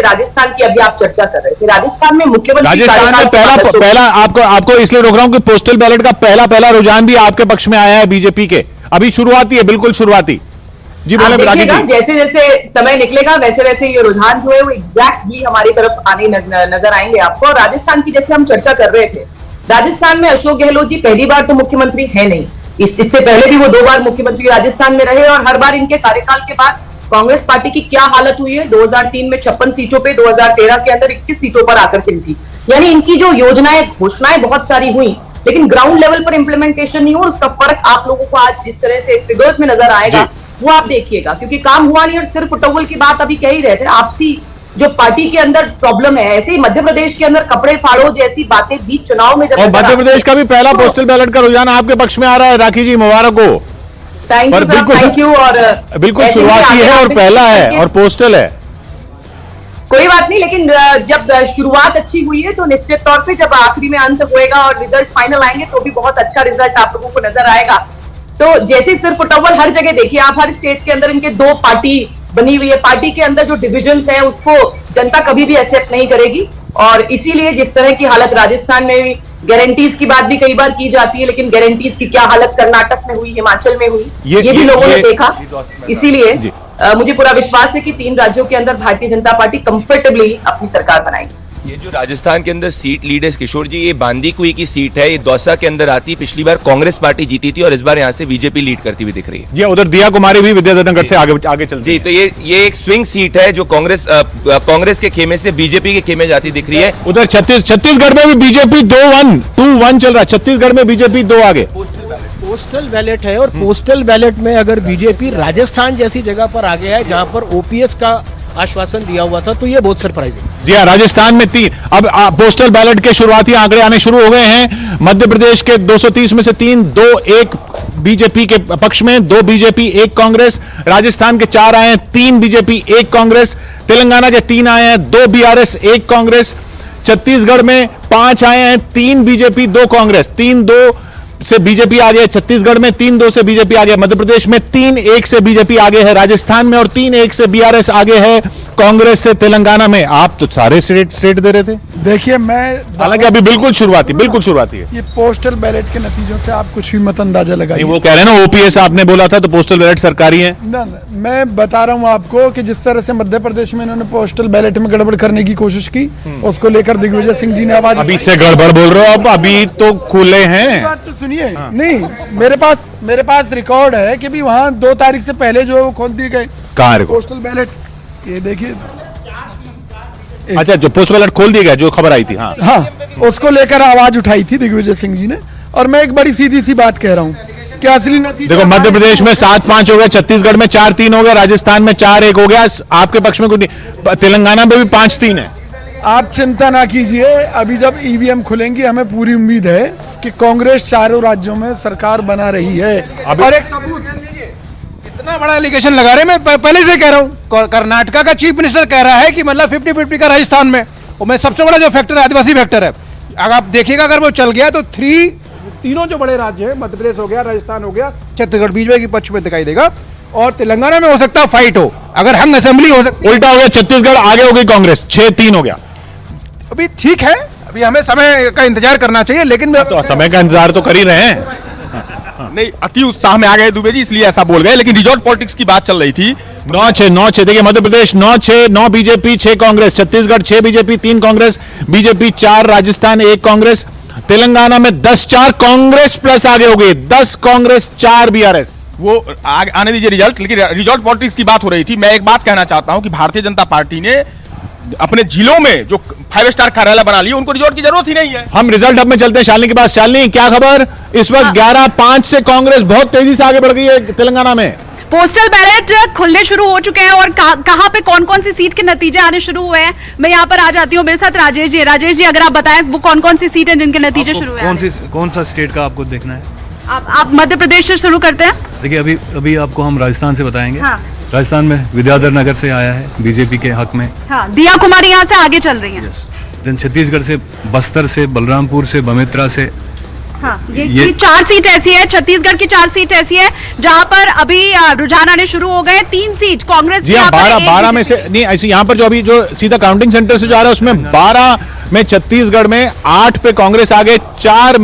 राजस्थान की अभी आप चर्चा कर रहे थे, राजस्थान में मुख्यमंत्री राजस्थान में पहला आपको इसलिए रोक रहा हूं कि पोस्टल बैलेट का पहला रुझान भी आपके पक्ष में आया है बीजेपी के, अभी शुरुआती है, बिल्कुल शुरुआती। जी बोले देखिएगा, जैसे जैसे समय निकलेगा वैसे वैसे ये रुझान जो है वो एग्जैक्टली हमारी तरफ आने नजर आएंगे आपको। और राजस्थान की जैसे हम चर्चा कर रहे थे, राजस्थान में अशोक गहलोत जी पहली बार तो मुख्यमंत्री है नहीं, इससे पहले भी वो 2 बार मुख्यमंत्री राजस्थान में रहे और हर बार इनके कार्यकाल के बाद कांग्रेस पार्टी की क्या हालत हुई है। 2003 में 56 सीटों पे, 2013 के अंदर 21 सीटों पर आकर सिमटी। यानी इनकी जो योजनाएं, घोषणाएं बहुत सारी हुई, लेकिन ग्राउंड लेवल पर इंप्लीमेंटेशन नहीं हुआ। उसका फर्क आप लोगों को आज जिस तरह से फिगर्स में नजर आएगा वो आप देखिएगा, क्योंकि काम हुआ नहीं। और सिर्फ टोल की बात अभी कह ही रहे थे, आपसी जो पार्टी के अंदर प्रॉब्लम है, ऐसे ही मध्य प्रदेश के अंदर कपड़े फाड़ो जैसी बातें भी चुनाव में जब मध्य प्रदेश का भी पहला पोस्टल बैलेट का रुझान आपके पक्ष में आ रहा है। राखी जी मुबारक हो। Thank you. और बिल्कुल शुरुआती है और पहला है और पोस्टल है, कोई बात नहीं। लेकिन जब शुरुआत अच्छी हुई है तो निश्चित तौर पे जब आखिरी में अंत होएगा और रिजल्ट फाइनल आएंगे तो भी बहुत अच्छा रिजल्ट आप लोगों को नजर आएगा। तो जैसे सिर्फ फुटबॉल हर जगह देखिए आप, हर स्टेट के अंदर इनके 2 पार्टी बनी हुई है, पार्टी के अंदर जो डिविजन्स हैं उसको जनता कभी भी एक्सेप्ट नहीं करेगी। और इसीलिए जिस तरह की हालत राजस्थान में हुई, गारंटीज की बात भी कई बार की जाती है, लेकिन गारंटीज की क्या हालत कर्नाटक में हुई, हिमाचल में हुई, ये भी लोगों ने देखा। इसीलिए मुझे पूरा विश्वास है कि 3 राज्यों के अंदर भारतीय जनता पार्टी कंफर्टेबली अपनी सरकार बनाएगी। ये जो राजस्थान के अंदर सीट लीड है किशोर जी, ये बांदीकुई की सीट है, ये दौसा के अंदर आती। पिछली बार कांग्रेस पार्टी जीती थी और इस बार यहाँ से बीजेपी लीड करती हुई दिख रही है। जी उधर दिया कुमारी भी विद्याधर से आगे चल जी। तो ये एक स्विंग सीट है जो कांग्रेस के खेमे से बीजेपी के खेमे जाती दिख रही है। उधर छत्तीसगढ़ में भी बीजेपी 2-1 चल रहा है, छत्तीसगढ़ में बीजेपी 2 आगे। पोस्टल बैलेट है और पोस्टल बैलेट में अगर बीजेपी राजस्थान जैसी जगह पर आगे है जहां पर ओपीएस का आश्वासन दिया हुआ था, तो ये बहुत सरप्राइजिंग। जी हाँ, राजस्थान में 3 अब पोस्टल बैलेट के शुरुआती आंकड़े आने शुरू हो गए हैं। मध्य प्रदेश के 230 में से 3, 2-1 बीजेपी के पक्ष में, 2 बीजेपी 1 कांग्रेस। राजस्थान के 4 आए हैं, 3 बीजेपी 1 कांग्रेस। तेलंगाना के 3 आए हैं, 2 बीआरएस 1 कांग्रेस। छत्तीसगढ़ में 5 आए हैं, 3 बीजेपी 2 कांग्रेस। 3-2 से बीजेपी आगे है छत्तीसगढ़ में, 3-2 से बीजेपी आगे। मध्य प्रदेश में 3-1 से बीजेपी आगे है राजस्थान में, और 3-1 से बीआरएस आगे है कांग्रेस से तेलंगाना में। आप तो सारे स्टेट दे रहे थे। देखिए, मैं हालांकि अभी बिल्कुल शुरुआती है। ये पोस्टल बैलेट के नतीजों से आप कुछ भी मत अंदाजा लगाइए। वो कह रहे हैं ना, ओपीएस आपने बोला था तो पोस्टल बैलेट सरकारी है। ना, मैं बता रहा हूँ आपको कि जिस तरह से मध्य प्रदेश में इन्होंने पोस्टल बैलेट में गड़बड़ करने की कोशिश की, उसको लेकर दिग्विजय सिंह जी ने आवाज। अभी से गड़बड़ बोल रहे हो आप, अभी तो खुले हैं। बात तो सुनिए। नहीं, मेरे पास रिकॉर्ड है कि भी वहाँ 2 तारीख से पहले जो है वो खोल दिए गए। कहाँ पोस्टल बैलेट? ये देखिए। अच्छा, जो पोस्टल बैलेट खोल दिया गया, जो खबर आई थी। हाँ, उसको लेकर आवाज उठाई थी दिग्विजय सिंह जी ने। और मैं एक बड़ी सीधी सी बात कह रहा हूँ कि असली नतीजा, देखो, मध्य प्रदेश में 7-5 हो गया, छत्तीसगढ़ में 4-3 हो गया, राजस्थान में 4-1 हो गया, आपके पक्ष में कुछ नहीं, तेलंगाना में भी 5-3 है। आप चिंता ना कीजिए, अभी जब ईवीएम खुलेंगी हमें पूरी उम्मीद है कि कांग्रेस 4 राज्यों में सरकार बना रही है। और एक सबूत, इतना बड़ा एलिगेशन लगा रहे, मैं पहले से कह रहा हूँ, कर्नाटका का चीफ मिनिस्टर कह रहा है कि मतलब 50-50 का राजस्थान में, और मैं सबसे बड़ा जो फैक्टर है आदिवासी फैक्टर है। अगर आप देखिएगा, अगर वो चल गया तो तीनों जो बड़े राज्य हैं, मध्य प्रदेश हो गया, राजस्थान हो गया, छत्तीसगढ़ बीच में की पक्ष में दिखाई देगा। और तेलंगाना में हो सकता है फाइट हो, अगर हम असेंबली हो सकती, उल्टा हो गया, छत्तीसगढ़ आगे हो गई कांग्रेस, 6-3 हो गया। अभी ठीक है, अभी हमें समय का इंतजार करना चाहिए, लेकिन तो समय का इंतजार तो कर ही रहे हैं। नहीं, अति उत्साह में आ गए दुबे जी, इसलिए ऐसा बोल गए। लेकिन रिजॉर्ट पॉलिटिक्स की बात चल रही थी। 9-6 देखिए, Madhya Pradesh 9 BJP 6 Congress, Chhattisgarh 6 BJP 3 Congress, BJP 4, Rajasthan 1 Congress. Telangana में 10-4 कांग्रेस प्लस आगे हो गई, 10 कांग्रेस 4 बीआरएस। वो आने दीजिए रिजल्ट, लेकिन रिजॉर्ट पॉलिटिक्स की बात हो रही थी। मैं एक बात कहना चाहता हूं कि भारतीय जनता पार्टी ने अपने जिलों में जो 5 स्टार कार्यालय बना लिए, उनको रिजॉर्ट की जरूरत ही नहीं है। हम रिजल्ट अब में चलते हैं शालिनी के पास। शालिनी, क्या खबर? इस वक्त 11-5 से कांग्रेस बहुत तेजी से आगे बढ़ गई है तेलंगाना में। पोस्टल बैलेट खुलने शुरू हो चुके हैं और कहां पे कौन-कौन सी सीट के नतीजे आने शुरू हुए हैं। मैं यहां पर आ जाती हूं, मेरे साथ राजेश जी। राजेश जी, अगर आप बताएं वो कौन-कौन सी सीट है जिनके नतीजे शुरू हुए हैं। कौन सा स्टेट का आपको देखना है? आप मध्य प्रदेश से शुरू करते हैं। देखिए, अभी आपको हम राजस्थान से बताएंगे। हाँ। राजस्थान में विद्याधर नगर से आया है बीजेपी के हक में। हाँ, दिया कुमारी यहाँ से आगे चल रही हैं। देन छत्तीसगढ़ से, बस्तर से, बलरामपुर से, बमेत्रा से, हाँ, ये 4 सीट ऐसी है, छत्तीसगढ़ की 4 सीट ऐसी है जहां पर अभी रुझान आने शुरू हो गए। 3 सीट कांग्रेस जी हाँ, 12 में से नहीं, ऐसे यहाँ पर जो अभी जो सीधा काउंटिंग सेंटर से जा रहा है उसमें 12 में छत्तीसगढ़ में, 8 पे कांग्रेस आगे, 4 में